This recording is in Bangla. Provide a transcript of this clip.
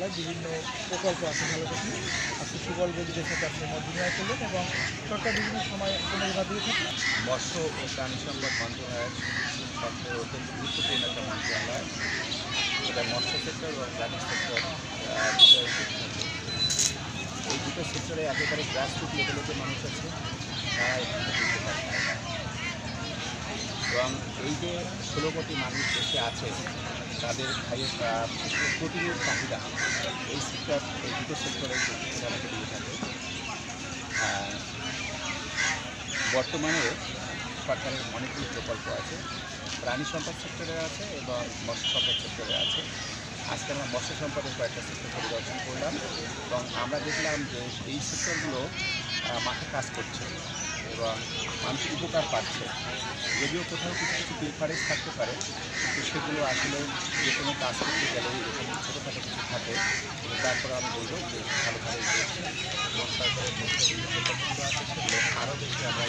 মন্ত্রণালয় বিভিন্ন প্রকল্প আছে ভালো রকম। আজকে সুবল গদিদের সাথে আপনি মত বিনিময় করলেন এবং সরকার বিভিন্ন সময় পুনর্বার দিয়ে থাকে। মৎস্য ও প্রাণী সম্পদ মন্ত্রণালয়ের সবচেয়ে অত্যন্ত গুরুত্বপূর্ণ একটা মন্ত্রণালয়। এটা মৎস্য সেক্টর এবং প্রাণী সেক্টর এই দুটো সেক্টরে একেবারে গ্রাসরুট লেভেলে যে মানুষ আছে তারা এখানে বুঝতে পারে। এবং এই যে 16 কোটি মানুষ দেশে আছে তাদের খাইয়ে প্রোটিনের চাহিদা এই সেক্টর এই দুটো সেক্টরে প্রধানত দিয়ে থাকে। বর্তমানে সরকারের অনেকগুলো প্রকল্প আছে, প্রাণী সম্পদ সেক্টরে আছে এবং মৎস্য সম্পদ সেক্টরে আছে। আজকে আমরা মৎস্য সম্পদের কয়েকটা সেক্টর পরিদর্শন করলাম এবং আমরা দেখলাম যে এই সেক্টরগুলো মাঠে কাজ করছে এবং মানুষ উপকার পাচ্ছে। যদিও কোথাও কিছু কিছু ডিফারেন্স থাকতে পারে, কিন্তু সেগুলো আসলে যে কোনো কাজ করতে গেলে এরকম ছোটোখাটো কিছু থাকে। তারপরে আমি বলবো যে ভালো করছে এবং সরকারের মধ্যে আছে সেগুলো আরও বেশি আমরা